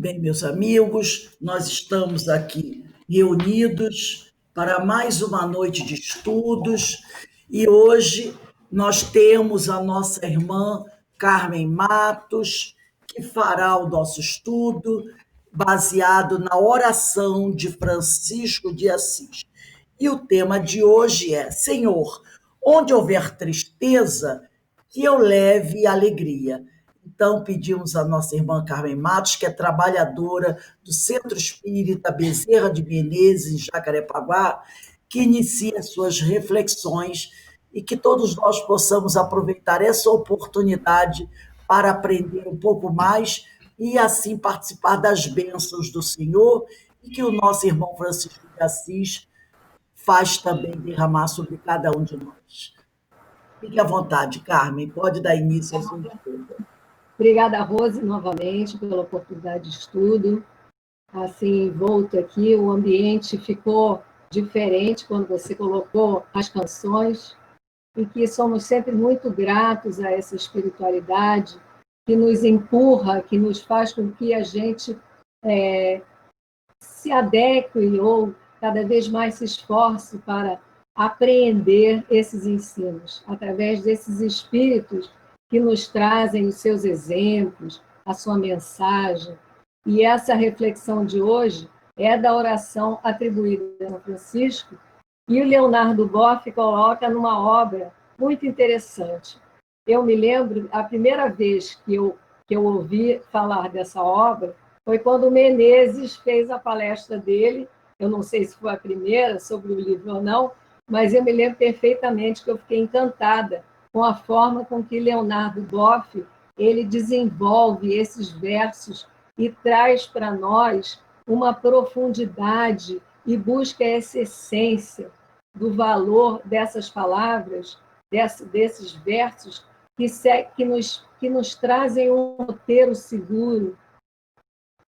Bem, meus amigos, nós estamos aqui reunidos para mais uma noite de estudos e hoje nós temos a nossa irmã Carmen Matos, que fará o nosso estudo baseado na oração de Francisco de Assis. E o tema de hoje é: Senhor, onde houver tristeza, que eu leve alegria. Então, pedimos à nossa irmã Carmen Matos, que é trabalhadora do Centro Espírita Bezerra de Menezes, em Jacarepaguá, que inicie as suas reflexões e que todos nós possamos aproveitar essa oportunidade para aprender um pouco mais e, assim, participar das bênçãos do Senhor e que o nosso irmão Francisco de Assis faz também derramar sobre cada um de nós. Fique à vontade, Carmen, pode dar início ao seu estudo. Obrigada, Rose, novamente, pela oportunidade de estudo. Assim, volto aqui, o ambiente ficou diferente quando você colocou as canções, e que somos sempre muito gratos a essa espiritualidade que nos empurra, que nos faz com que a gente se adeque ou cada vez mais se esforce para apreender esses ensinos, através desses espíritos que nos trazem os seus exemplos, a sua mensagem. E essa reflexão de hoje é da oração atribuída a São Francisco, e o Leonardo Boff coloca numa obra muito interessante. Eu me lembro, a primeira vez que eu ouvi falar dessa obra foi quando o Menezes fez a palestra dele. Eu não sei se foi a primeira sobre o livro ou não, mas eu me lembro perfeitamente que eu fiquei encantada com a forma com que Leonardo Boff ele desenvolve esses versos e traz para nós uma profundidade e busca essa essência do valor dessas palavras, desses versos que nos trazem um roteiro seguro.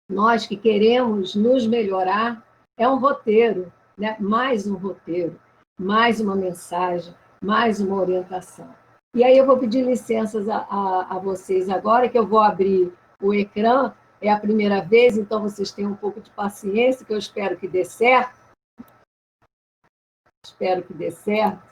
Nós que queremos nos melhorar, é um roteiro, né? Mais um roteiro, mais uma mensagem, mais uma orientação. E aí eu vou pedir licenças a vocês agora, que eu vou abrir o ecrã, é a primeira vez, então vocês tenham um pouco de paciência, que eu espero que dê certo. Espero que dê certo.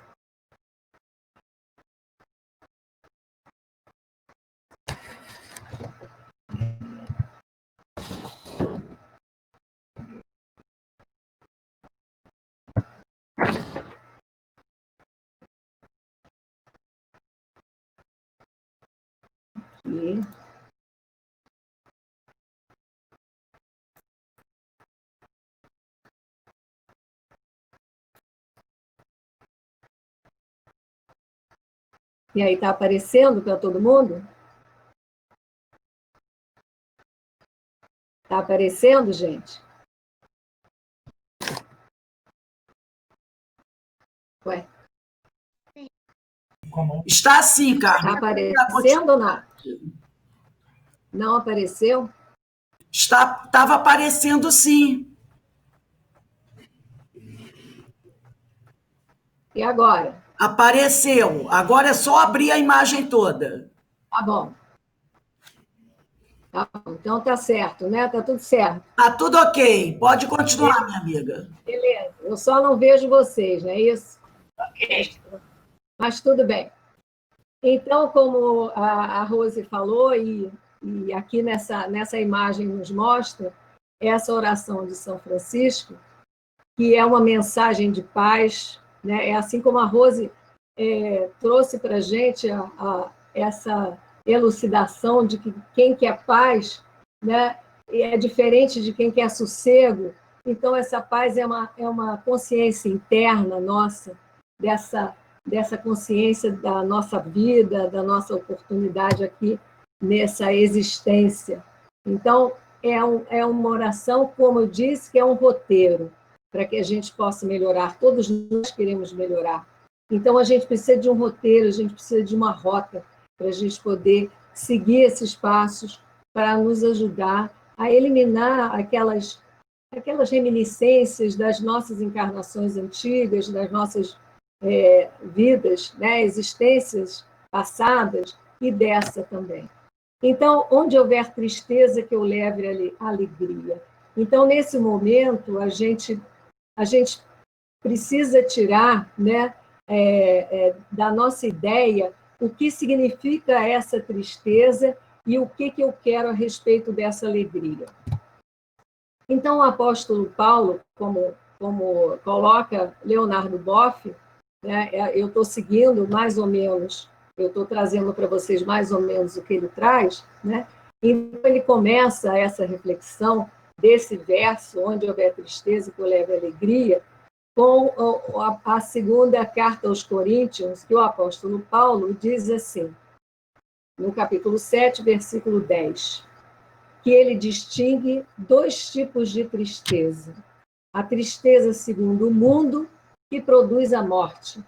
E aí, está aparecendo para todo mundo? Está aparecendo, gente? Ué? Está sim, Carmen. Está aparecendo ou não? Não apareceu? Estava aparecendo sim. E agora? Apareceu. Agora é só abrir a imagem toda. Tá bom. Tá bom. Então tá certo, né? Tá tudo certo. Tá tudo ok. Pode continuar, minha amiga. Beleza. Eu só não vejo vocês, não é isso? Ok. Mas tudo bem. Então, como a Rose falou, e aqui nessa imagem nos mostra, essa oração de São Francisco, que é uma mensagem de paz, né? É assim como a Rose trouxe para a gente essa elucidação de que quem quer paz, né, é diferente de quem quer sossego. Então, essa paz é uma consciência interna nossa, dessa consciência da nossa vida, da nossa oportunidade aqui nessa existência. Então, é uma oração, como eu disse, que é um roteiro para que a gente possa melhorar. Todos nós queremos melhorar. Então, a gente precisa de um roteiro, a gente precisa de uma rota para a gente poder seguir esses passos para nos ajudar a eliminar aquelas reminiscências das nossas encarnações antigas, das nossas vidas, né, existências passadas e dessa também. Então, onde houver tristeza, que eu leve alegria. Então, nesse momento, a gente precisa tirar, né, da nossa ideia o que significa essa tristeza e o que eu quero a respeito dessa alegria. Então, o apóstolo Paulo, como coloca Leonardo Boff, né, eu estou seguindo mais ou menos, eu estou trazendo para vocês mais ou menos o que ele traz, né? Então, ele começa essa reflexão desse verso, onde houver tristeza, que eu leve alegria, com a segunda carta aos Coríntios, que o apóstolo Paulo diz assim, no capítulo 7, versículo 10, que ele distingue dois tipos de tristeza. A tristeza segundo o mundo, que produz a morte,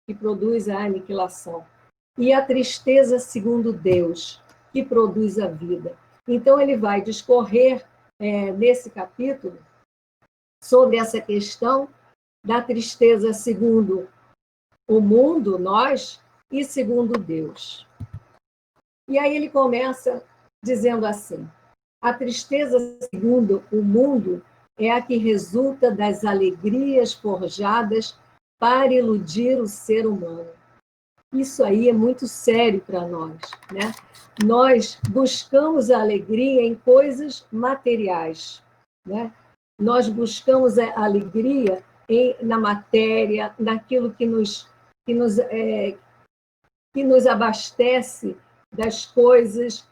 que produz a aniquilação. E a tristeza segundo Deus, que produz a vida. Então, ele vai discorrer nesse capítulo sobre essa questão da tristeza segundo o mundo, nós, e segundo Deus. E aí ele começa dizendo assim: a tristeza segundo o mundo é a que resulta das alegrias forjadas para iludir o ser humano. Isso aí é muito sério para nós, né? Nós buscamos a alegria em coisas materiais, né? Nós buscamos a alegria na matéria, naquilo que nos abastece das coisas,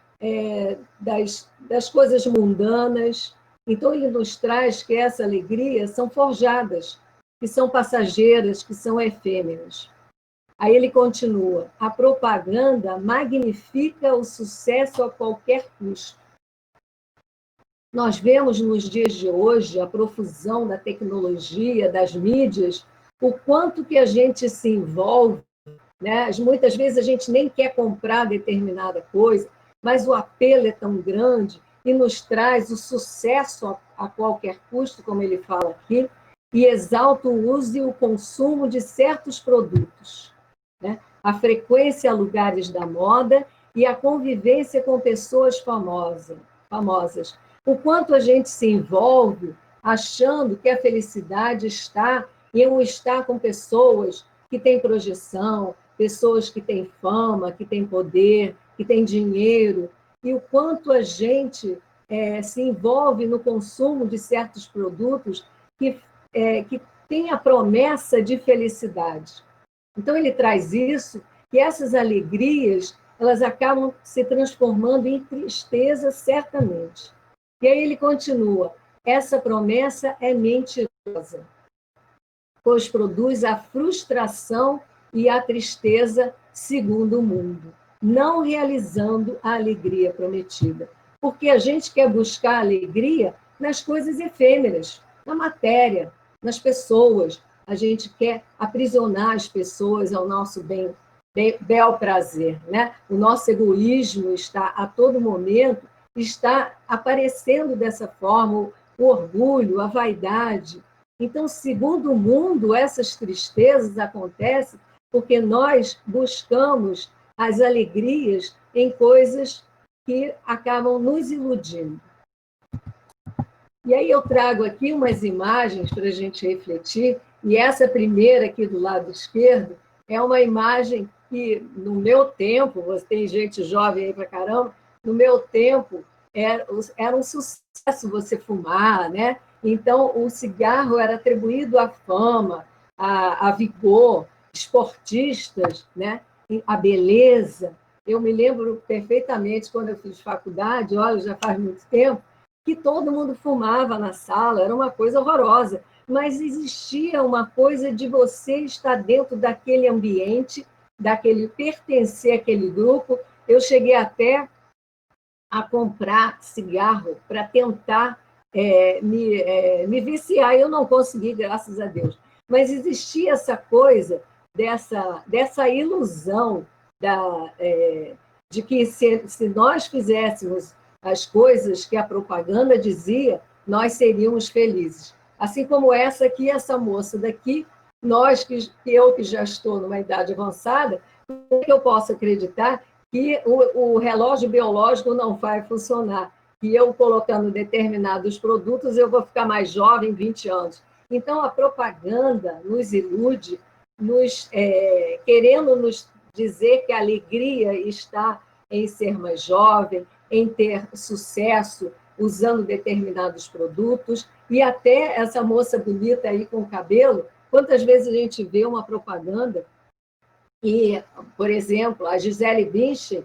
das coisas mundanas. Então, ele nos traz que essa alegria são forjadas, que são passageiras, que são efêmeras. Aí ele continua: a propaganda magnifica o sucesso a qualquer custo. Nós vemos nos dias de hoje a profusão da tecnologia, das mídias, o quanto que a gente se envolve, né? Muitas vezes a gente nem quer comprar determinada coisa, mas o apelo é tão grande e nos traz o sucesso a qualquer custo, como ele fala aqui, e exalta o uso e o consumo de certos produtos, né? A frequência a lugares da moda e a convivência com pessoas famosas. O quanto a gente se envolve achando que a felicidade está em um estar com pessoas que têm projeção, pessoas que têm fama, que têm poder, que têm dinheiro, e o quanto a gente se envolve no consumo de certos produtos que têm a promessa de felicidade. Então, ele traz isso, que essas alegrias, elas acabam se transformando em tristeza, certamente. E aí ele continua: essa promessa é mentirosa, pois produz a frustração e a tristeza segundo o mundo, não realizando a alegria prometida. Porque a gente quer buscar alegria nas coisas efêmeras, na matéria, nas pessoas. A gente quer aprisionar as pessoas ao nosso bel prazer, né? O nosso egoísmo está a todo momento está aparecendo dessa forma, o orgulho, a vaidade. Então, segundo o mundo, essas tristezas acontecem porque nós buscamos as alegrias em coisas que acabam nos iludindo. E aí eu trago aqui umas imagens para a gente refletir, e essa primeira aqui do lado esquerdo é uma imagem que, no meu tempo, você tem gente jovem aí para caramba, no meu tempo era um sucesso você fumar, né? Então, o cigarro era atribuído à fama, a vigor, esportistas, né? A beleza. Eu me lembro perfeitamente, quando eu fiz faculdade, olha, já faz muito tempo, que todo mundo fumava na sala, era uma coisa horrorosa, mas existia uma coisa de você estar dentro daquele ambiente, daquele pertencer àquele grupo. Eu cheguei até a comprar cigarro para tentar me viciar, eu não consegui, graças a Deus. Mas existia essa coisa, dessa ilusão de que se nós fizéssemos as coisas que a propaganda dizia, nós seríamos felizes. Assim como essa aqui, essa moça daqui, eu que já estou numa idade avançada, eu posso acreditar que o relógio biológico não vai funcionar, que eu colocando determinados produtos eu vou ficar mais jovem, 20 anos. Então, a propaganda nos ilude, querendo nos dizer que a alegria está em ser mais jovem, em ter sucesso usando determinados produtos, e até essa moça bonita aí com o cabelo, quantas vezes a gente vê uma propaganda e, por exemplo, a Gisele Bündchen,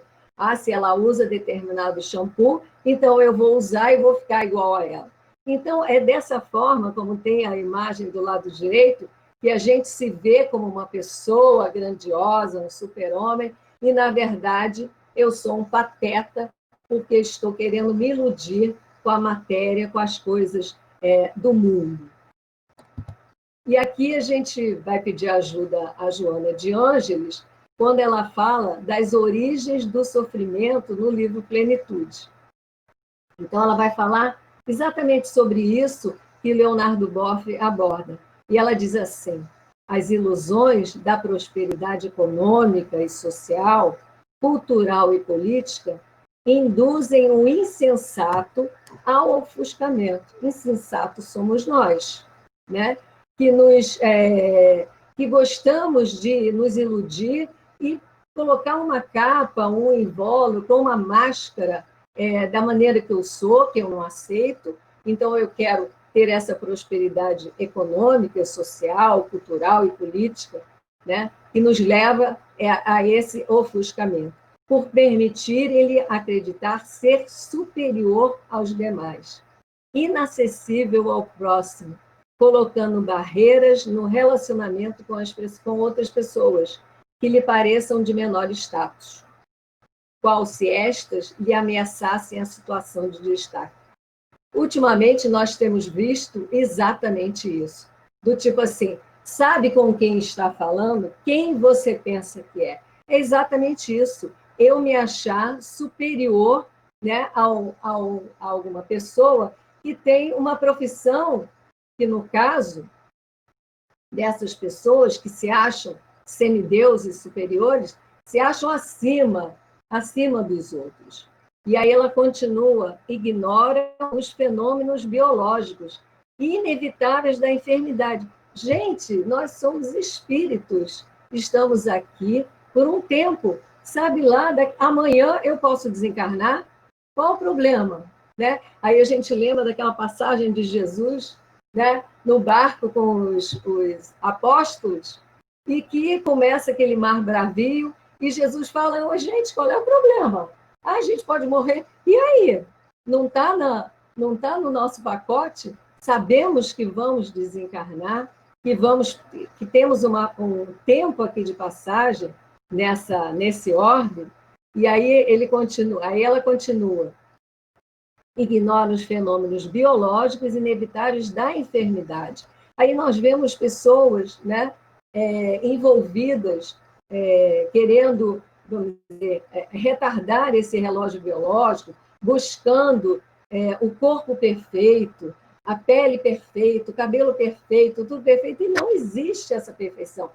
se ela usa determinado shampoo, então eu vou usar e vou ficar igual a ela. Então, é dessa forma, como tem a imagem do lado direito, que a gente se vê como uma pessoa grandiosa, um super-homem, e, na verdade, eu sou um pateta, porque estou querendo me iludir com a matéria, com as coisas do mundo. E aqui a gente vai pedir ajuda a Joana de Ângeles, quando ela fala das origens do sofrimento no livro Plenitude. Então, ela vai falar exatamente sobre isso que Leonardo Boff aborda. E ela diz assim: as ilusões da prosperidade econômica e social, cultural e política induzem o insensato ao ofuscamento. Insensato somos nós, né? Que gostamos de nos iludir e colocar uma capa, um invólucro, uma máscara da maneira que eu sou, que eu não aceito. Então, eu quero ter essa prosperidade econômica, social, cultural e política, né, que nos leva a esse ofuscamento, por permitir ele acreditar ser superior aos demais, inacessível ao próximo, colocando barreiras no relacionamento com outras pessoas que lhe pareçam de menor status, qual se estas lhe ameaçassem a situação de destaque. Ultimamente, nós temos visto exatamente isso, do tipo assim, sabe com quem está falando? Quem você pensa que é? É exatamente isso, eu me achar superior, né, a alguma pessoa que tem uma profissão que, no caso dessas pessoas que se acham semideuses superiores, se acham acima dos outros. E aí ela continua, ignora os fenômenos biológicos inevitáveis da enfermidade. Gente, nós somos espíritos, estamos aqui por um tempo. Sabe lá, amanhã eu posso desencarnar? Qual o problema? Né? Aí a gente lembra daquela passagem de Jesus, né, no barco com os apóstolos, e que começa aquele mar bravio, e Jesus fala, oh, gente, qual é o problema? A gente pode morrer. E aí? Não está no nosso pacote? Sabemos que vamos desencarnar, que temos um tempo aqui de passagem nesse ordem, e aí ela continua. Ignora os fenômenos biológicos inevitáveis da enfermidade. Aí nós vemos pessoas, né, envolvidas, querendo, vamos dizer, retardar esse relógio biológico, buscando o corpo perfeito, a pele perfeita, o cabelo perfeito, tudo perfeito, e não existe essa perfeição.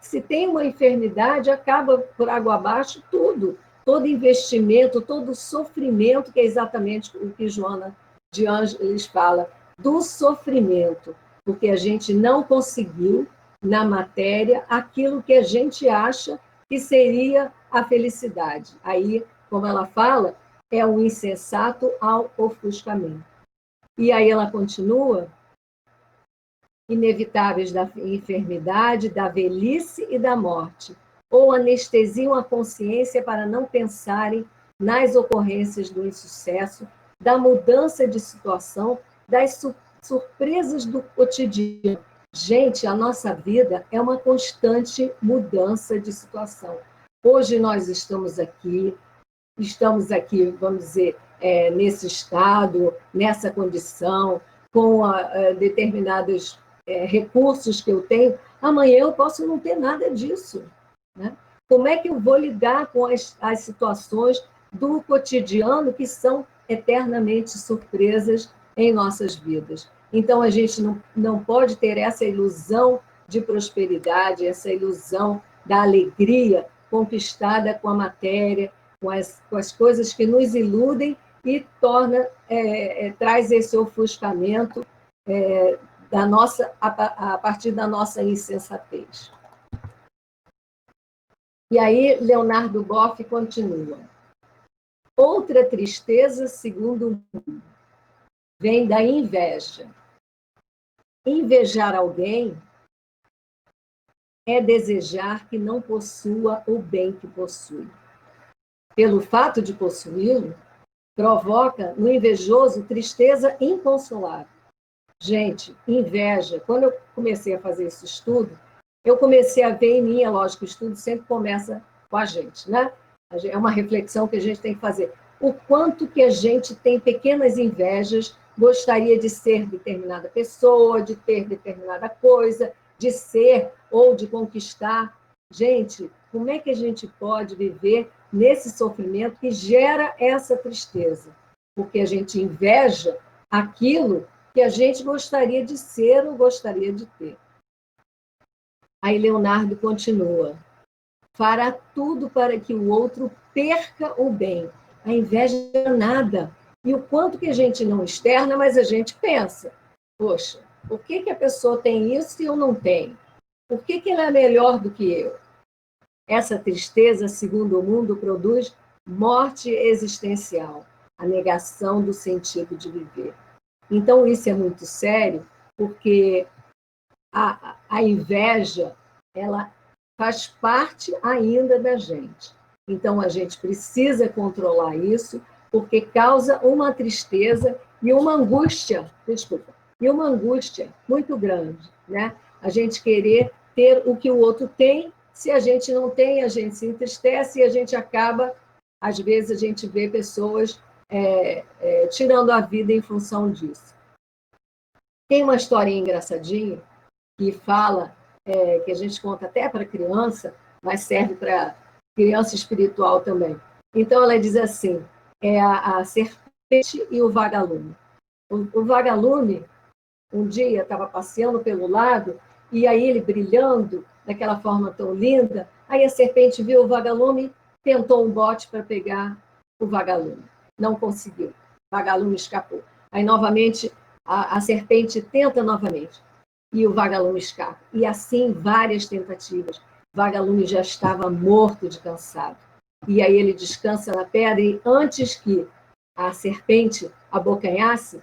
Se tem uma enfermidade, acaba por água abaixo tudo. Todo investimento, todo sofrimento, que é exatamente o que Joana de Ângeles fala, do sofrimento, porque a gente não conseguiu, na matéria, aquilo que a gente acha que seria a felicidade. Aí, como ela fala, é o insensato ao ofuscamento. E aí ela continua, inevitáveis da enfermidade, da velhice e da morte, ou anestesiam a consciência para não pensarem nas ocorrências do insucesso, da mudança de situação, das surpresas do cotidiano. Gente, a nossa vida é uma constante mudança de situação. Hoje nós estamos aqui, vamos dizer, nesse estado, nessa condição, com determinados recursos que eu tenho. Amanhã eu posso não ter nada disso. Né? Como é que eu vou lidar com as situações do cotidiano que são eternamente surpresas em nossas vidas? Então, a gente não pode ter essa ilusão de prosperidade, essa ilusão da alegria, conquistada com a matéria, com as coisas que nos iludem e traz esse ofuscamento a partir da nossa insensatez. E aí, Leonardo Boff continua. Outra tristeza, segundo o mundo, vem da inveja. Invejar alguém é desejar que não possua o bem que possui. Pelo fato de possuí-lo, provoca no invejoso tristeza inconsolável. Gente, inveja, quando eu comecei a fazer esse estudo, eu comecei a ver em mim, é lógico, o estudo sempre começa com a gente, né? É uma reflexão que a gente tem que fazer. O quanto que a gente tem pequenas invejas, gostaria de ser determinada pessoa, de ter determinada coisa, de ser ou de conquistar. Gente, como é que a gente pode viver nesse sofrimento que gera essa tristeza? Porque a gente inveja aquilo que a gente gostaria de ser ou gostaria de ter. Aí Leonardo continua. Fará tudo para que o outro perca o bem. A inveja é nada. E o quanto que a gente não externa, mas a gente pensa. Poxa, por que a pessoa tem isso e eu não tenho? Por que ela é melhor do que eu? Essa tristeza, segundo o mundo, produz morte existencial, a negação do sentido de viver. Então, isso é muito sério, porque a inveja, ela faz parte ainda da gente. Então, a gente precisa controlar isso, porque causa uma tristeza e uma angústia, e uma angústia muito grande, né? A gente querer ter o que o outro tem, se a gente não tem, a gente se entristece e a gente acaba, às vezes, a gente vê pessoas tirando a vida em função disso. Tem uma historinha engraçadinha que fala, que a gente conta até para criança, mas serve para criança espiritual também. Então, ela diz assim, a serpente e o vagalume. O vagalume, um dia, estava passeando pelo lago, e aí ele brilhando, daquela forma tão linda, aí a serpente viu o vagalume, tentou um bote para pegar o vagalume. Não conseguiu. O vagalume escapou. Aí, novamente, a serpente tenta novamente. E o vagalume escapa. E assim, várias tentativas. O vagalume já estava morto de cansado. E aí ele descansa na pedra e antes que a serpente abocanhasse,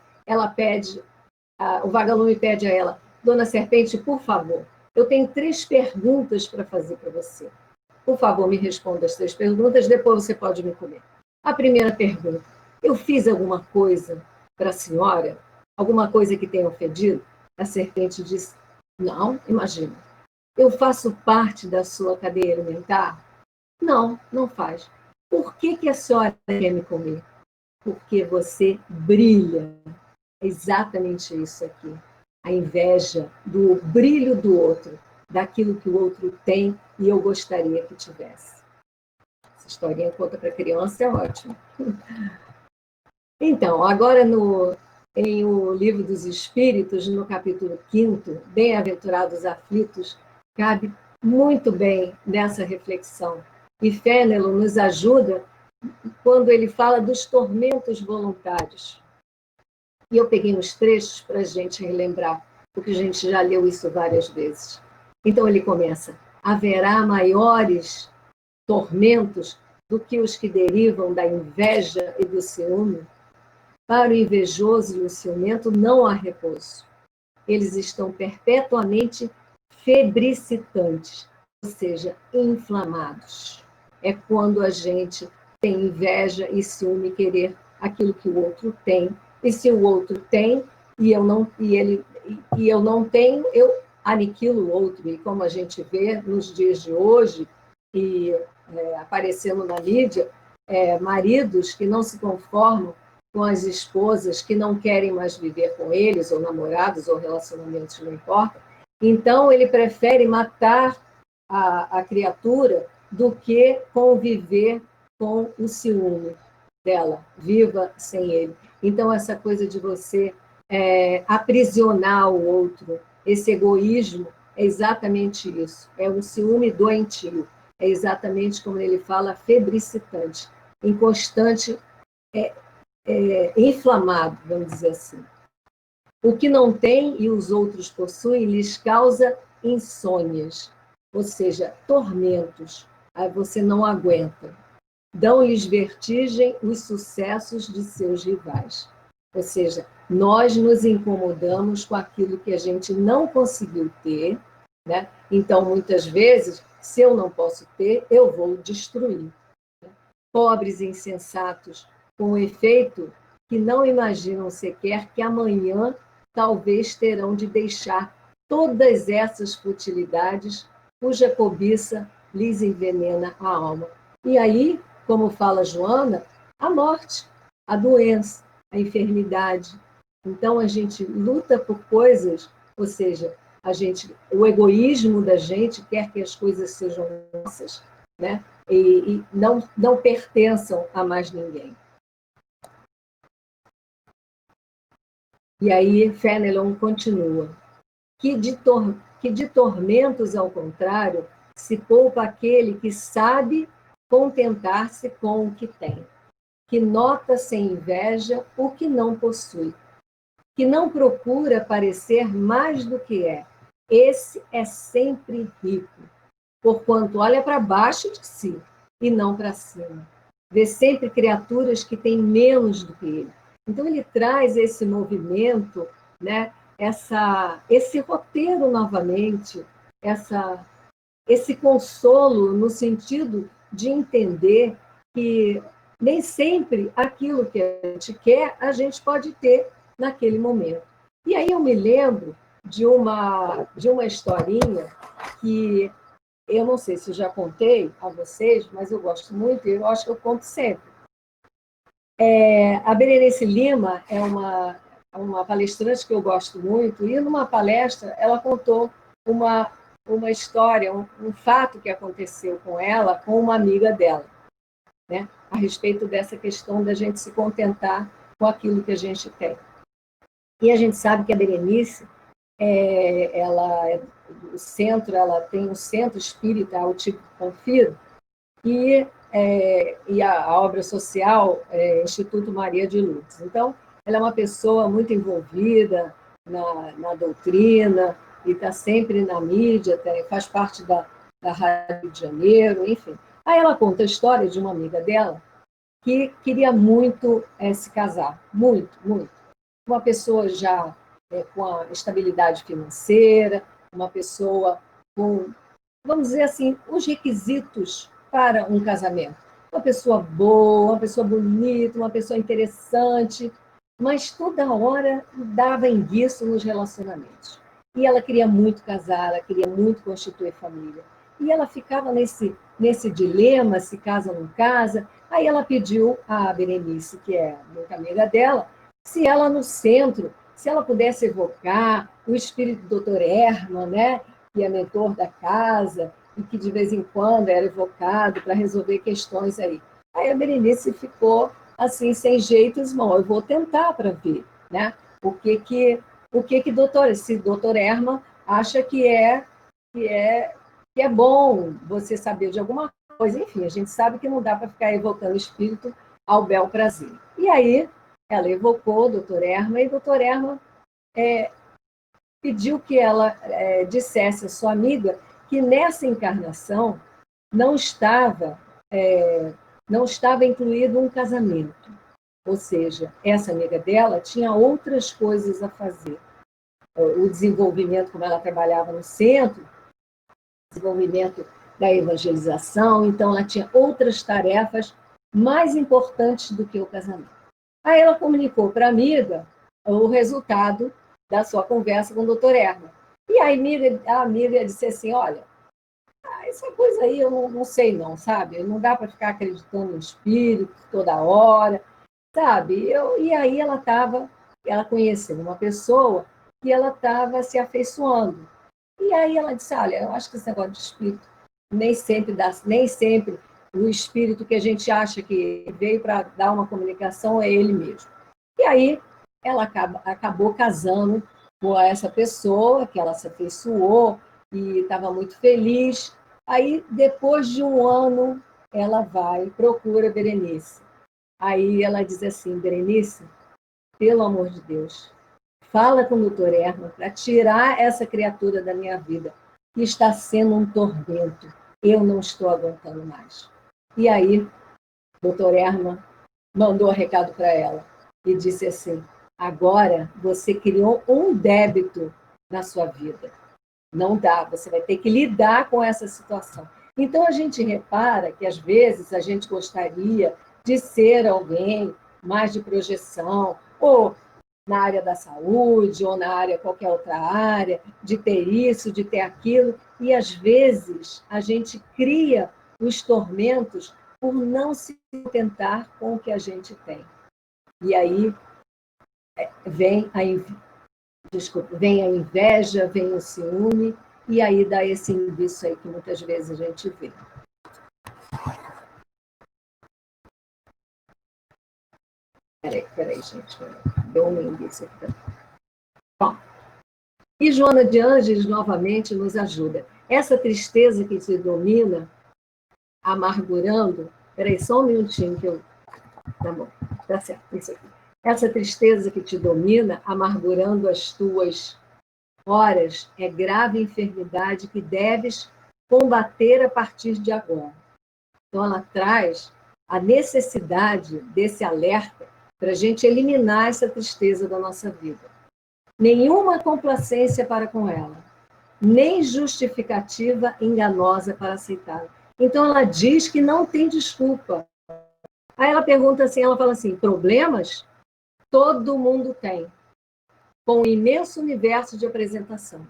o vagalume pede a ela, Dona Serpente, por favor, eu tenho 3 perguntas para fazer para você. Por favor, me responda as 3 perguntas, depois você pode me comer. A primeira pergunta, eu fiz alguma coisa para a senhora? Alguma coisa que tenha ofendido? A serpente disse, não, imagina. Eu faço parte da sua cadeia alimentar? Não, não faz. Por que a senhora quer me comer? Porque você brilha. É exatamente isso aqui. A inveja do brilho do outro, daquilo que o outro tem e eu gostaria que tivesse. Essa historinha conta para criança é ótima. Então, agora em o Livro dos Espíritos, no capítulo 5º, Bem-aventurados aflitos, cabe muito bem nessa reflexão. E Fénelon nos ajuda quando ele fala dos tormentos voluntários. E eu peguei uns trechos para a gente relembrar, porque a gente já leu isso várias vezes. Então ele começa, haverá maiores tormentos do que os que derivam da inveja e do ciúme? Para o invejoso e o ciumento não há repouso. Eles estão perpetuamente febricitantes, ou seja, inflamados. É quando a gente tem inveja e ciúme querer aquilo que o outro tem. E se o outro tem e eu não tenho, eu aniquilo o outro. E como a gente vê nos dias de hoje, e aparecendo na mídia, maridos que não se conformam com as esposas que não querem mais viver com eles, ou namorados, ou relacionamentos, não importa. Então, ele prefere matar a criatura do que conviver com o ciúme dela, viva sem ele. Então, essa coisa de você aprisionar o outro, esse egoísmo, é exatamente isso. É um ciúme doentio. é exatamente como ele fala, febricitante, em constante, inflamado, vamos dizer assim. O que não tem e os outros possuem lhes causa insônias, ou seja, tormentos. Aí você não aguenta. Dão-lhes vertigem os sucessos de seus rivais. Ou seja, nós nos incomodamos com aquilo que a gente não conseguiu ter, né? Então, muitas vezes, se eu não posso ter, eu vou destruir. Pobres e insensatos, com o efeito que não imaginam sequer que amanhã talvez terão de deixar todas essas futilidades cuja cobiça lhes envenena a alma. E aí, como fala Joana, a morte, a doença, a enfermidade. Então a gente luta por coisas, ou seja, o egoísmo da gente quer que as coisas sejam nossas, né? E não pertençam a mais ninguém. E aí Fenelon continua, que de tormentos, ao contrário, se poupa aquele que sabe contentar-se com o que tem, que nota sem inveja o que não possui, que não procura parecer mais do que é. Esse é sempre rico, porquanto olha para baixo de si e não para cima. Vê sempre criaturas que têm menos do que ele. Então ele traz esse movimento, né? Esse roteiro novamente, esse consolo no sentido de entender que nem sempre aquilo que a gente quer, a gente pode ter naquele momento. E aí eu me lembro de uma historinha que eu não sei se eu já contei a vocês, mas eu gosto muito e eu acho que eu conto sempre. A Berenice Lima é uma palestrante que eu gosto muito, e numa palestra ela contou uma história, um fato que aconteceu com ela, com uma amiga dela, né? A respeito dessa questão da gente se contentar com aquilo que a gente tem. E a gente sabe que a Berenice, ela tem um centro espírita, o Tipo Confiro, e a obra social Instituto Maria de Lourdes. Então, ela é uma pessoa muito envolvida na doutrina e está sempre na mídia, faz parte da Rádio Rio de Janeiro, enfim. Aí ela conta a história de uma amiga dela que queria muito se casar, muito, muito. Uma pessoa já com a estabilidade financeira, uma pessoa com, vamos dizer assim, os requisitos para um casamento. Uma pessoa boa, uma pessoa bonita, uma pessoa interessante, mas toda hora dava enguiço nos relacionamentos. E ela queria muito casar, ela queria muito constituir família. E ela ficava nesse dilema, se casa ou não casa. Aí ela pediu à Berenice, que é muito amiga dela, se ela no centro, se ela pudesse evocar o espírito do Dr. Herman, né, que é mentor da casa, e que de vez em quando era evocado para resolver questões aí. Aí a Berenice ficou assim, sem jeito, eu vou tentar para ver, né? Esse doutor Herman acha que é bom você saber de alguma coisa. Enfim, a gente sabe que não dá para ficar evocando espírito ao bel prazer. E aí ela evocou o doutor Herman, e o doutor Herman pediu que ela dissesse à sua amiga que nessa encarnação não estava incluído um casamento. Ou seja, essa amiga dela tinha outras coisas a fazer. O desenvolvimento, como ela trabalhava no centro, desenvolvimento da evangelização, então ela tinha outras tarefas mais importantes do que o casamento. Aí ela comunicou para a amiga o resultado da sua conversa com o doutor Herman. E a amiga disse assim, olha, essa coisa aí eu não sei não, sabe? Não dá para ficar acreditando no espírito toda hora, sabe? E aí ela conheceu uma pessoa que ela estava se afeiçoando. E aí ela disse, olha, eu acho que esse negócio de espírito nem sempre o espírito que a gente acha que veio para dar uma comunicação é ele mesmo. E aí ela acabou casando com essa pessoa que ela se afeiçoou e estava muito feliz. Aí, depois de um ano, ela vai, procura Berenice. Aí ela diz assim, Berenice, pelo amor de Deus, fala com o doutor Herman para tirar essa criatura da minha vida, que está sendo um tormento. Eu não estou aguentando mais. E aí, o doutor Herman mandou um recado para ela e disse assim, agora você criou um débito na sua vida. Não dá, você vai ter que lidar com essa situação. Então, a gente repara que, às vezes, a gente gostaria de ser alguém mais de projeção, ou na área da saúde, ou na área qualquer outra área, de ter isso, de ter aquilo, e, às vezes, a gente cria os tormentos por não se contentar com o que a gente tem. E aí vem a vem a inveja, vem o ciúme, e aí dá esse indício aí que muitas vezes a gente vê. Peraí, gente. Deu um indício aqui também. Bom, e Joana de Ângeles novamente nos ajuda. Essa tristeza que te domina, amargurando... Peraí, só um minutinho que eu... Tá bom, tá certo, isso aqui. Essa tristeza que te domina, amargurando as tuas horas, é grave enfermidade que deves combater a partir de agora. Então, ela traz a necessidade desse alerta para a gente eliminar essa tristeza da nossa vida. Nenhuma complacência para com ela, nem justificativa enganosa para aceitá-la. Então, ela diz que não tem desculpa. Aí ela pergunta assim, ela fala assim, problemas? Todo mundo tem. Com um imenso universo de apresentação.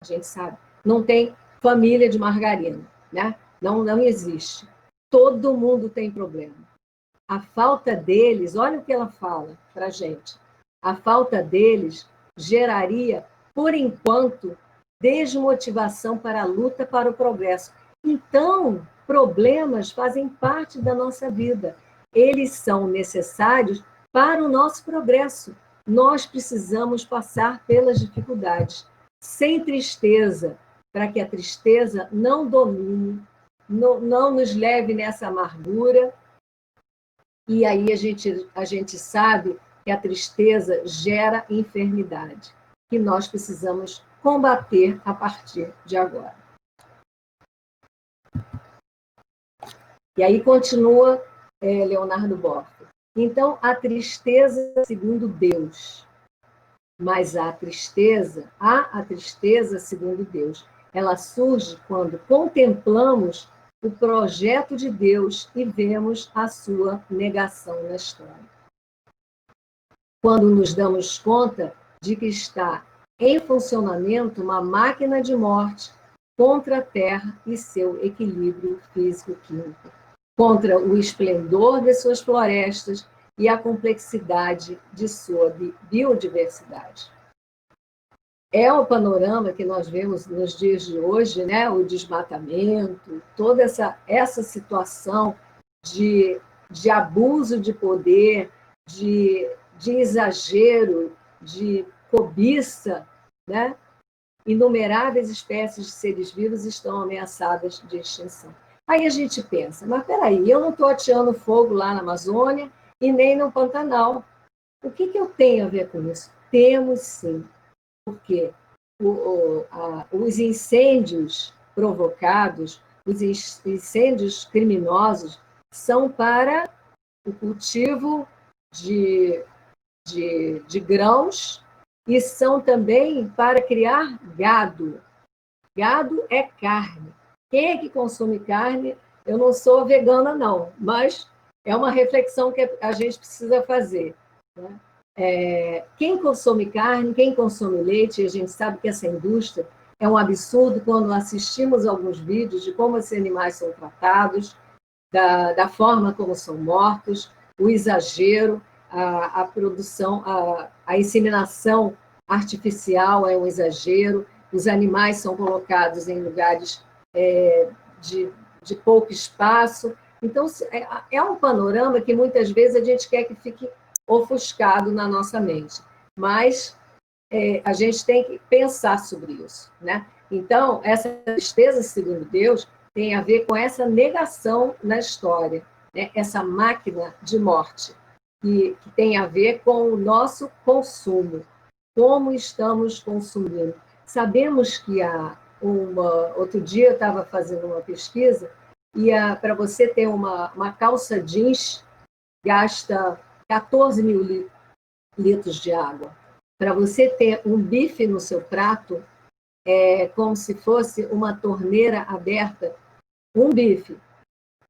A gente sabe, não tem família de margarina, né? Não existe. Todo mundo tem problema. A falta deles, olha o que ela fala para a gente, a falta deles geraria, por enquanto, desmotivação para a luta para o progresso. Então, problemas fazem parte da nossa vida. Eles são necessários para o nosso progresso. Nós precisamos passar pelas dificuldades, sem tristeza, para que a tristeza não domine, não nos leve nessa amargura. E aí a gente sabe que a tristeza gera enfermidade, que nós precisamos combater a partir de agora. E aí continua Leonardo Boff. Então, a tristeza segundo Deus, mas a tristeza segundo Deus, ela surge quando contemplamos o projeto de Deus e vemos a sua negação na história. Quando nos damos conta de que está em funcionamento uma máquina de morte contra a Terra e seu equilíbrio físico-químico, contra o esplendor de suas florestas e a complexidade de sua biodiversidade. É o panorama que nós vemos nos dias de hoje, né? O desmatamento, toda essa situação de abuso de poder, de exagero, de cobiça, né? Inumeráveis espécies de seres vivos estão ameaçadas de extinção. Aí a gente pensa, mas peraí, eu não estou ateando fogo lá na Amazônia e nem no Pantanal. O que eu tenho a ver com isso? Temos sim, porque os incêndios provocados, os incêndios criminosos, são para o cultivo de grãos e são também para criar gado. Gado é carne. Quem é que consome carne? Eu não sou vegana, não, mas é uma reflexão que a gente precisa fazer, né? Quem consome carne, quem consome leite, a gente sabe que essa indústria é um absurdo quando assistimos alguns vídeos de como esses animais são tratados, da forma como são mortos, o exagero, a produção, a inseminação artificial é um exagero, os animais são colocados em lugares de pouco espaço. Então, é um panorama que muitas vezes a gente quer que fique ofuscado na nossa mente, mas a gente tem que pensar sobre isso, né? Então, essa tristeza, segundo Deus, tem a ver com essa negação na história, né? Essa máquina de morte, que tem a ver com o nosso consumo, como estamos consumindo. Sabemos que outro dia eu estava fazendo uma pesquisa, e para você ter uma calça jeans, gasta 14 mil litros de água. Para você ter um bife no seu prato, é como se fosse uma torneira aberta, um bife,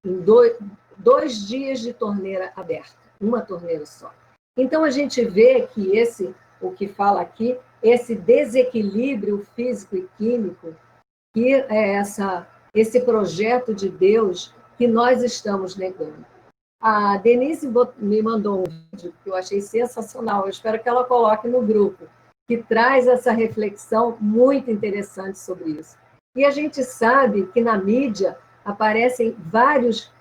em 2 dias de torneira aberta, uma torneira só. Então, a gente vê que o que fala aqui, esse desequilíbrio físico e químico, que é esse projeto de Deus que nós estamos negando. A Denise me mandou um vídeo que eu achei sensacional, eu espero que ela coloque no grupo, que traz essa reflexão muito interessante sobre isso. E a gente sabe que na mídia aparecem várias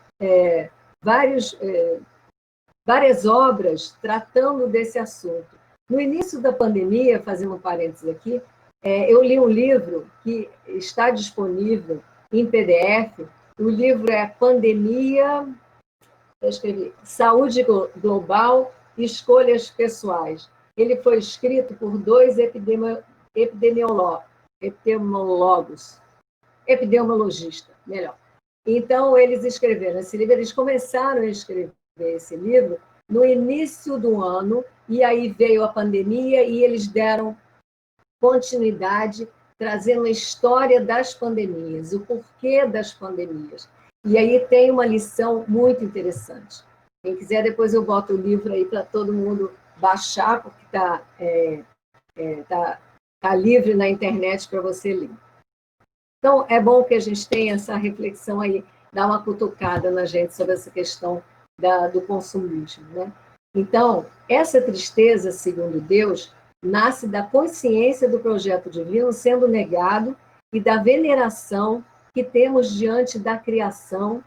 obras tratando desse assunto. No início da pandemia, fazendo um parênteses aqui, eu li um livro que está disponível em PDF. O livro é Pandemia, eu escrevi, Saúde Global e Escolhas Pessoais. Ele foi escrito por 2 epidemiologistas, melhor. Então, eles escreveram esse livro, eles começaram a escrever esse livro no início do ano, e aí veio a pandemia, e eles deram continuidade, trazendo a história das pandemias, o porquê das pandemias. E aí tem uma lição muito interessante. Quem quiser, depois eu boto o livro aí para todo mundo baixar, porque tá livre na internet para você ler. Então, é bom que a gente tenha essa reflexão aí, dar uma cutucada na gente sobre essa questão do consumismo, né? Então, essa tristeza, segundo Deus, nasce da consciência do projeto divino sendo negado e da veneração que temos diante da criação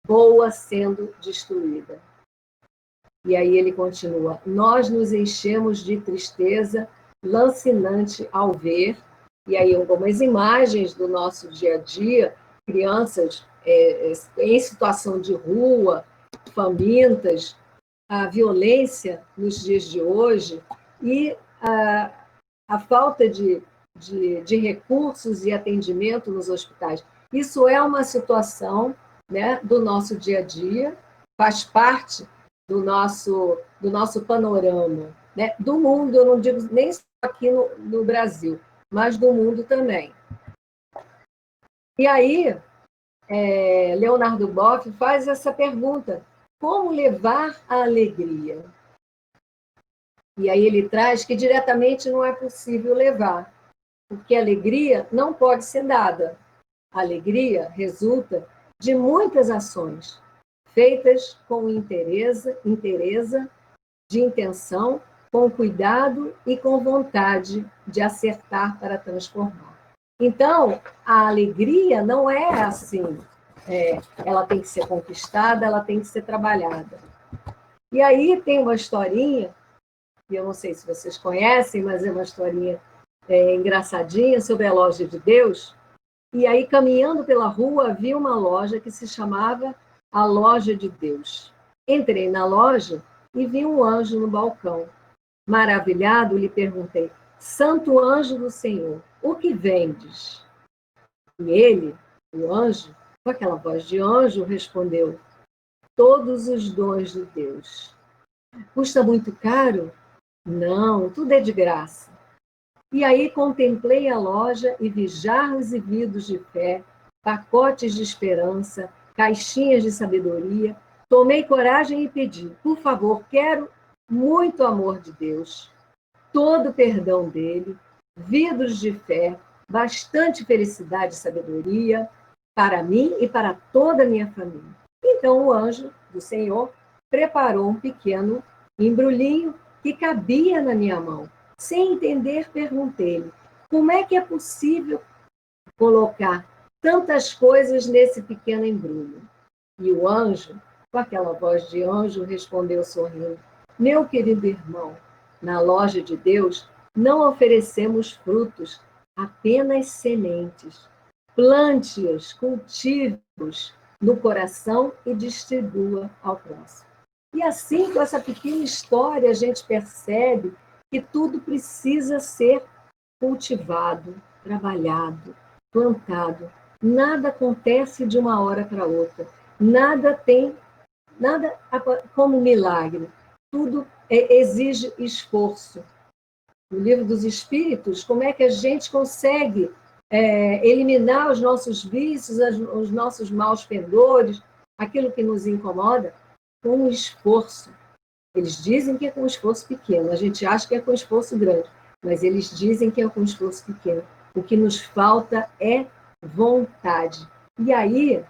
boa sendo destruída. E aí ele continua: nós nos enchemos de tristeza lancinante ao ver, e aí algumas imagens do nosso dia a dia, crianças em situação de rua, famintas, a violência nos dias de hoje e a falta de recursos e atendimento nos hospitais. Isso é uma situação, né, do nosso dia a dia, faz parte do nosso panorama, né, do mundo, eu não digo nem só aqui no Brasil, mas do mundo também. E aí, Leonardo Boff faz essa pergunta: como levar a alegria? E aí ele traz que diretamente não é possível levar, porque a alegria não pode ser dada. A alegria resulta de muitas ações, feitas com interesse, de intenção, com cuidado e com vontade de acertar para transformar. Então, a alegria não é assim, ela tem que ser conquistada, ela tem que ser trabalhada. E aí tem uma historinha, que eu não sei se vocês conhecem, mas é uma historinha engraçadinha sobre a loja de Deus. E aí, caminhando pela rua, vi uma loja que se chamava a Loja de Deus. Entrei na loja e vi um anjo no balcão. Maravilhado, lhe perguntei: Santo anjo do Senhor, o que vendes? E ele, o anjo, com aquela voz de anjo, respondeu: todos os dons de Deus. Custa muito caro? Não, tudo é de graça. E aí contemplei a loja e vi jarros e vidros de fé, pacotes de esperança, caixinhas de sabedoria. Tomei coragem e pedi: por favor, quero muito amor de Deus, todo o perdão dele, vidros de fé, bastante felicidade e sabedoria para mim e para toda a minha família. Então o anjo do Senhor preparou um pequeno embrulhinho que cabia na minha mão. Sem entender, perguntei-lhe: como é que é possível colocar tantas coisas nesse pequeno embrulho? E o anjo, com aquela voz de anjo, respondeu sorrindo: meu querido irmão, na loja de Deus não oferecemos frutos, apenas sementes. plante-os, cultive-os no coração e distribua ao próximo. E assim, com essa pequena história, a gente percebe que tudo precisa ser cultivado, trabalhado, plantado. Nada acontece de uma hora para outra. Nada como milagre. Tudo exige esforço. No Livro dos Espíritos, como é que a gente consegue eliminar os nossos vícios, os nossos maus pendores, aquilo que nos incomoda? Com um esforço. Eles dizem que é com um esforço pequeno, a gente acha que é com um esforço grande, mas eles dizem que é com um esforço pequeno. O que nos falta é vontade. E aí,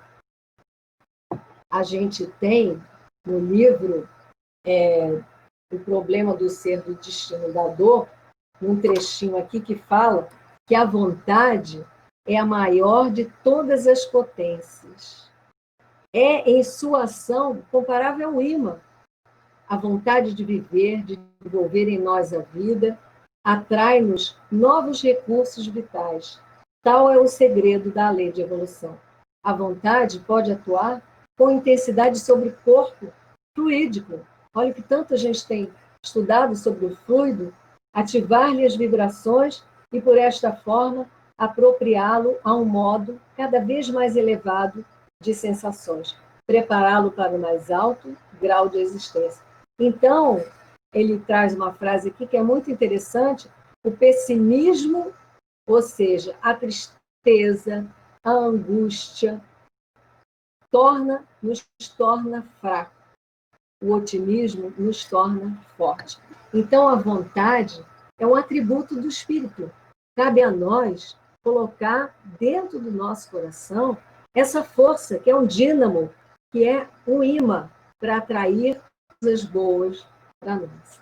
a gente tem no livro O Problema do Ser do Destino da Dor, um trechinho aqui que fala que a vontade é a maior de todas as potências. É, em sua ação, comparável ao ímã. A vontade de viver, de desenvolver em nós a vida, atrai-nos novos recursos vitais. Tal é o segredo da lei de evolução. A vontade pode atuar com intensidade sobre o corpo fluídico. Olha que tanto a gente tem estudado sobre o fluido, ativar-lhe as vibrações e, por esta forma, apropriá-lo a um modo cada vez mais elevado de sensações, prepará-lo para o mais alto grau de existência. Então, ele traz uma frase aqui que é muito interessante: o pessimismo, ou seja, a tristeza, a angústia, nos torna fracos. O otimismo nos torna fortes. Então, a vontade é um atributo do espírito. Cabe a nós colocar dentro do nosso coração essa força, que é um dínamo, que é um imã para atrair coisas boas para nós.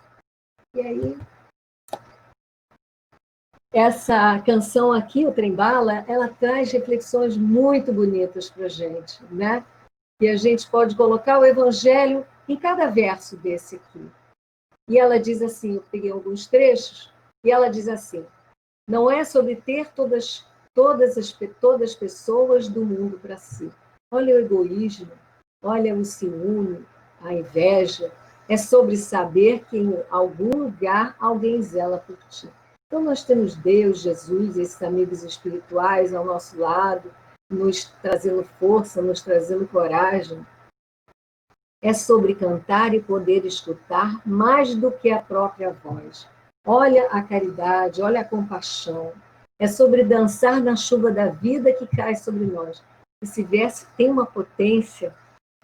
E aí, essa canção aqui, o Trem-Bala, ela traz reflexões muito bonitas para a gente, né? E a gente pode colocar o Evangelho em cada verso desse aqui. E ela diz assim, eu peguei alguns trechos, e ela diz assim: não é sobre ter todas as pessoas do mundo para si. Olha o egoísmo, olha o ciúme, a inveja. É sobre saber que em algum lugar alguém zela por ti. Então nós temos Deus, Jesus, esses amigos espirituais ao nosso lado, nos trazendo força, nos trazendo coragem. É sobre cantar e poder escutar mais do que a própria voz. Olha a caridade, olha a compaixão. É sobre dançar na chuva da vida que cai sobre nós. Esse verso tem uma potência,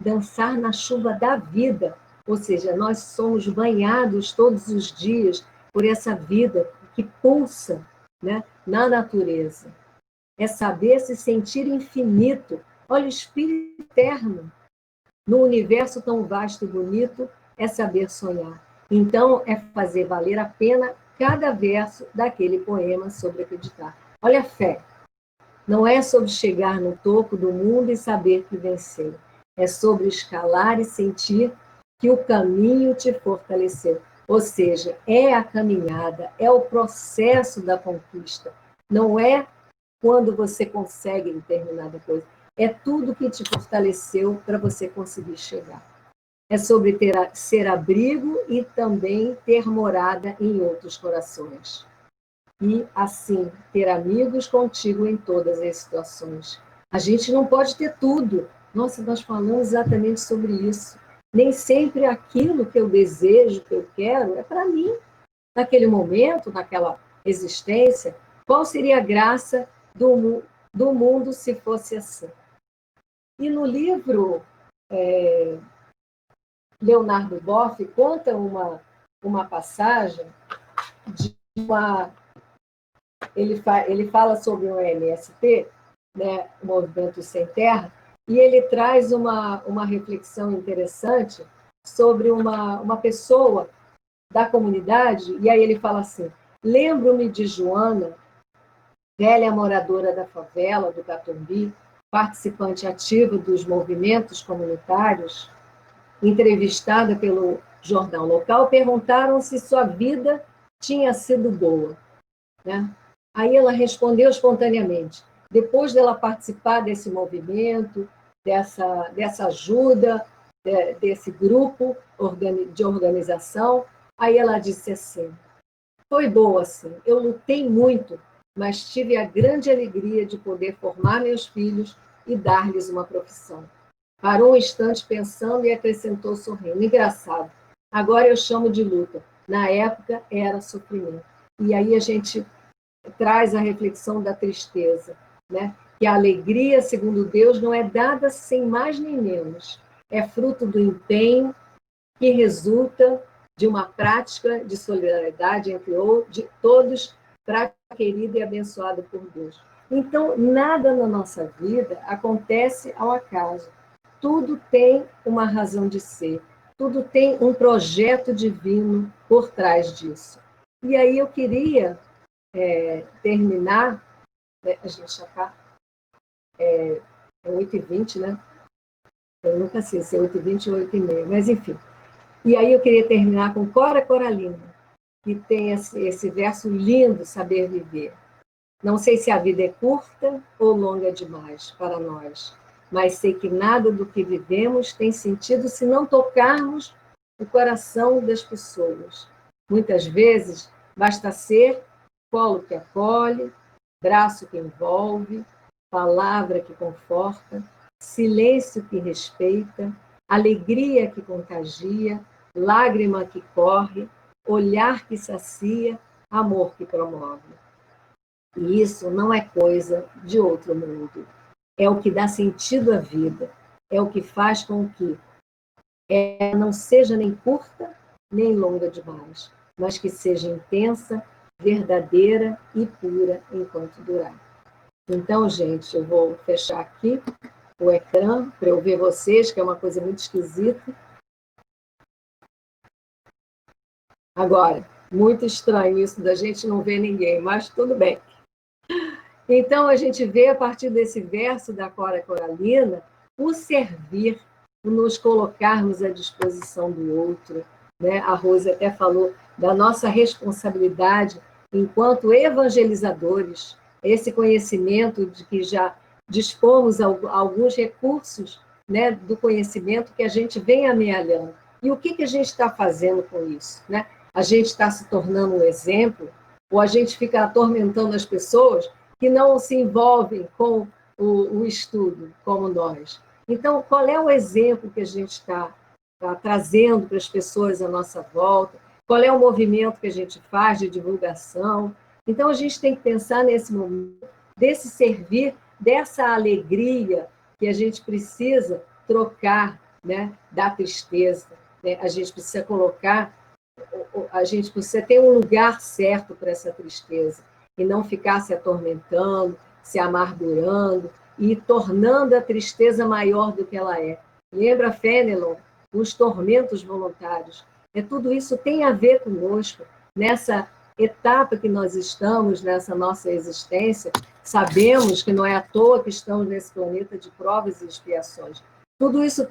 dançar na chuva da vida, ou seja, nós somos banhados todos os dias por essa vida que pulsa, né, na natureza. É saber se sentir infinito. Olha o espírito eterno. No universo tão vasto e bonito, é saber sonhar. Então, é fazer valer a pena cada verso daquele poema sobre acreditar. Olha a fé. Não é sobre chegar no topo do mundo e saber que venceu. É sobre escalar e sentir que o caminho te fortaleceu. Ou seja, é a caminhada, é o processo da conquista. Não é quando você consegue determinada coisa. É tudo que te fortaleceu para você conseguir chegar. É sobre ser abrigo e também ter morada em outros corações. E, assim, ter amigos contigo em todas as situações. A gente não pode ter tudo. Nossa, nós falamos exatamente sobre isso. Nem sempre aquilo que eu desejo, que eu quero, é para mim. Naquele momento, naquela existência, qual seria a graça do mundo se fosse assim? E no livro, Leonardo Boff conta uma passagem de uma... Ele fala sobre o MST, né, o Movimento Sem Terra, e ele traz uma reflexão interessante sobre uma pessoa da comunidade, e aí ele fala assim: lembro-me de Joana, velha moradora da favela do Catumbi, participante ativa dos movimentos comunitários, entrevistada pelo jornal local, perguntaram se sua vida tinha sido boa, né? Aí ela respondeu espontaneamente: depois dela participar desse movimento, dessa ajuda, desse grupo de organização, aí ela disse assim: foi boa, sim, eu lutei muito, mas tive a grande alegria de poder formar meus filhos e dar-lhes uma profissão. Parou um instante pensando e acrescentou sorrindo: engraçado, agora eu chamo de luta, na época era sofrimento. E aí a gente traz a reflexão da tristeza, né? Que a alegria, segundo Deus, não é dada sem mais nem menos. É fruto do empenho que resulta de uma prática de solidariedade entre de todos, prática querida e abençoada por Deus. Então, nada na nossa vida acontece ao acaso. Tudo tem uma razão de ser. Tudo tem um projeto divino por trás disso. E aí eu queria terminar, né? A gente já está 8h20, né? Eu nunca sei se é 8h20 ou 8h30, mas enfim. E aí eu queria terminar com Cora Coralina, que tem esse verso lindo, saber viver. Não sei se a vida é curta ou longa demais para nós, mas sei que nada do que vivemos tem sentido se não tocarmos o coração das pessoas. Muitas vezes, basta ser colo que acolhe, braço que envolve, palavra que conforta, silêncio que respeita, alegria que contagia, lágrima que corre, olhar que sacia, amor que promove. E isso não é coisa de outro mundo. É o que dá sentido à vida, é o que faz com que ela não seja nem curta, nem longa demais, mas que seja intensa, verdadeira e pura enquanto durar. Então, gente, eu vou fechar aqui o ecrã para eu ver vocês, que é uma coisa muito esquisita. Agora, muito estranho isso da gente não ver ninguém, mas tudo bem. Então, a gente vê, a partir desse verso da Cora Coralina, o servir, o nos colocarmos à disposição do outro. Né? A Rose até falou da nossa responsabilidade enquanto evangelizadores, esse conhecimento de que já dispomos alguns recursos, né, do conhecimento que a gente vem amealhando. E o que a gente está fazendo com isso? Né? A gente está se tornando um exemplo, ou a gente fica atormentando as pessoas que não se envolvem com o estudo, como nós. Então, qual é o exemplo que a gente está trazendo para as pessoas à nossa volta? Qual é o movimento que a gente faz de divulgação? Então, a gente tem que pensar nesse momento, desse servir, dessa alegria que a gente precisa trocar, né, da tristeza. Né? A gente precisa colocar, a gente precisa ter um lugar certo para essa tristeza e não ficar se atormentando, se amargurando e tornando a tristeza maior do que ela é. Lembra Fenelon, os tormentos voluntários? Tudo isso tem a ver conosco, nessa etapa que nós estamos, nessa nossa existência. Sabemos que não é à toa que estamos nesse planeta de provas e expiações. Tudo isso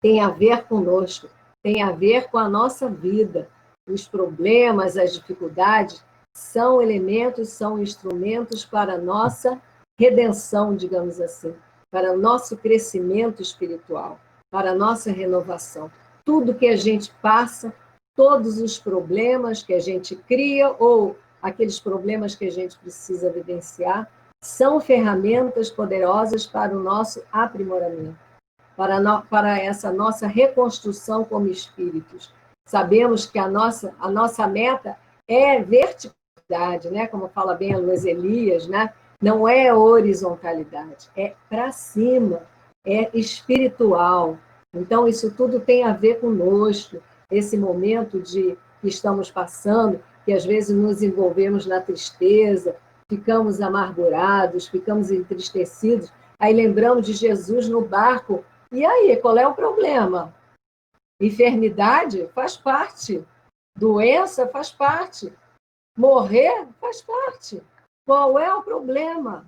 tem a ver conosco, tem a ver com a nossa vida. Os problemas, as dificuldades, são elementos, são instrumentos para a nossa redenção, digamos assim, para o nosso crescimento espiritual, para a nossa renovação. Tudo que a gente passa, todos os problemas que a gente cria ou aqueles problemas que a gente precisa vivenciar, são ferramentas poderosas para o nosso aprimoramento, para essa nossa reconstrução como espíritos. Sabemos que a nossa meta é verticalidade, né? Como fala bem a Luiz Elias, né? Não é horizontalidade, é para cima, é espiritual. Então, isso tudo tem a ver conosco, esse momento que estamos passando, que às vezes nos envolvemos na tristeza, ficamos amargurados, ficamos entristecidos, aí lembramos de Jesus no barco. E aí, qual é o problema? Enfermidade faz parte, doença faz parte, morrer faz parte. Qual é o problema?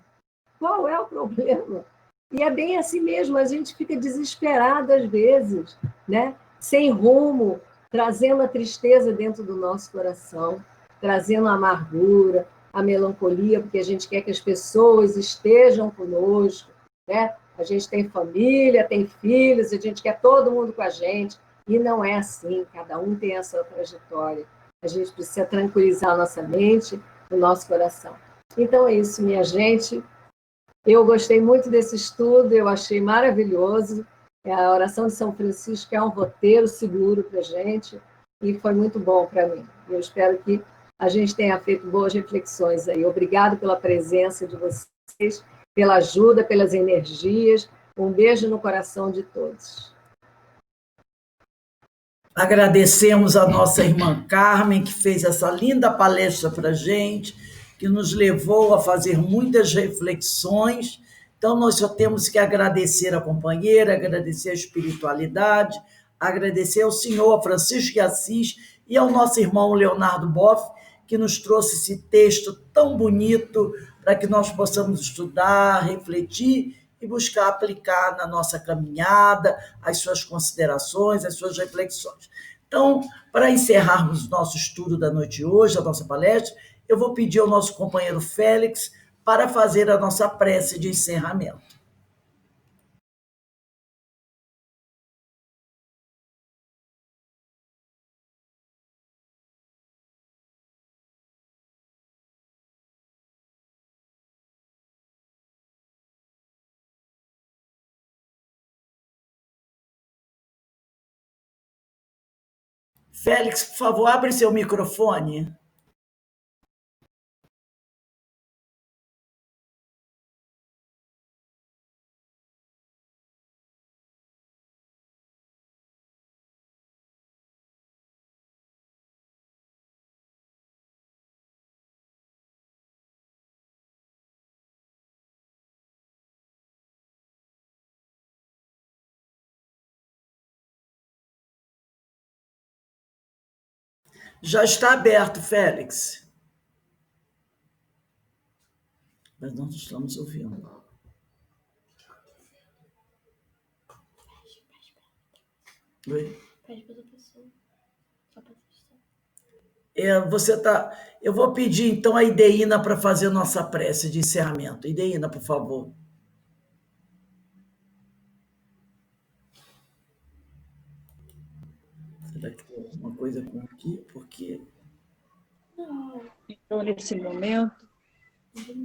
Qual é o problema? E é bem assim mesmo, a gente fica desesperado às vezes, né? Sem rumo, trazendo a tristeza dentro do nosso coração, trazendo a amargura, a melancolia, porque a gente quer que as pessoas estejam conosco, né? A gente tem família, tem filhos, a gente quer todo mundo com a gente, e não é assim, cada um tem a sua trajetória. A gente precisa tranquilizar a nossa mente, o nosso coração. Então é isso, minha gente. Eu gostei muito desse estudo, eu achei maravilhoso. A oração de São Francisco é um roteiro seguro para a gente, e foi muito bom para mim. Eu espero que a gente tenha feito boas reflexões aí. Obrigado pela presença de vocês, pela ajuda, pelas energias. Um beijo no coração de todos. Agradecemos a nossa irmã Carmen, que fez essa linda palestra para a gente, que nos levou a fazer muitas reflexões. Então, nós só temos que agradecer a companheira, agradecer a espiritualidade, agradecer ao senhor Francisco de Assis e ao nosso irmão Leonardo Boff, que nos trouxe esse texto tão bonito para que nós possamos estudar, refletir e buscar aplicar na nossa caminhada as suas considerações, as suas reflexões. Então, para encerrarmos o nosso estudo da noite de hoje, a nossa palestra, eu vou pedir ao nosso companheiro Félix para fazer a nossa prece de encerramento. Félix, por favor, abre seu microfone. Já está aberto, Félix. Mas nós não estamos ouvindo. Oi? Pede para outra pessoa. Você tá. Eu vou pedir então a Ideína para fazer a nossa prece de encerramento. Ideína, por favor. Será que tem alguma coisa com aqui? Porque. Então, nesse momento,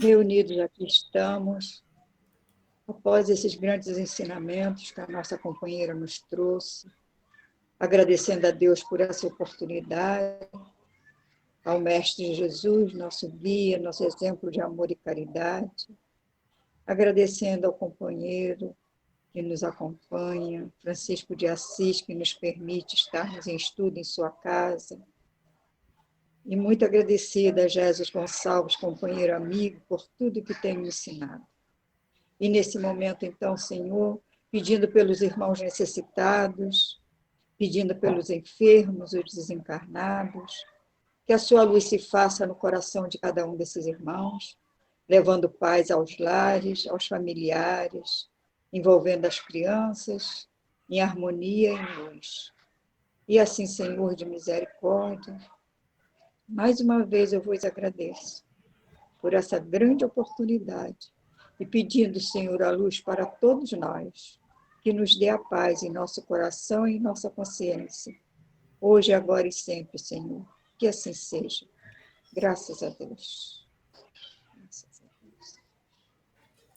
reunidos aqui estamos, após esses grandes ensinamentos que a nossa companheira nos trouxe, agradecendo a Deus por essa oportunidade, ao Mestre Jesus, nosso guia, nosso exemplo de amor e caridade, agradecendo ao companheiro que nos acompanha, Francisco de Assis, que nos permite estarmos em estudo em sua casa, e muito agradecida a Jesus Gonçalves, companheiro amigo, por tudo que tem me ensinado. E nesse momento, então, Senhor, pedindo pelos irmãos necessitados, pedindo pelos enfermos, os desencarnados, que a sua luz se faça no coração de cada um desses irmãos, levando paz aos lares, aos familiares, envolvendo as crianças, em harmonia e em luz. E assim, Senhor de misericórdia, mais uma vez eu vos agradeço por essa grande oportunidade e pedindo, Senhor, a luz para todos nós, que nos dê a paz em nosso coração e em nossa consciência, hoje, agora e sempre, Senhor. Que assim seja. Graças a Deus.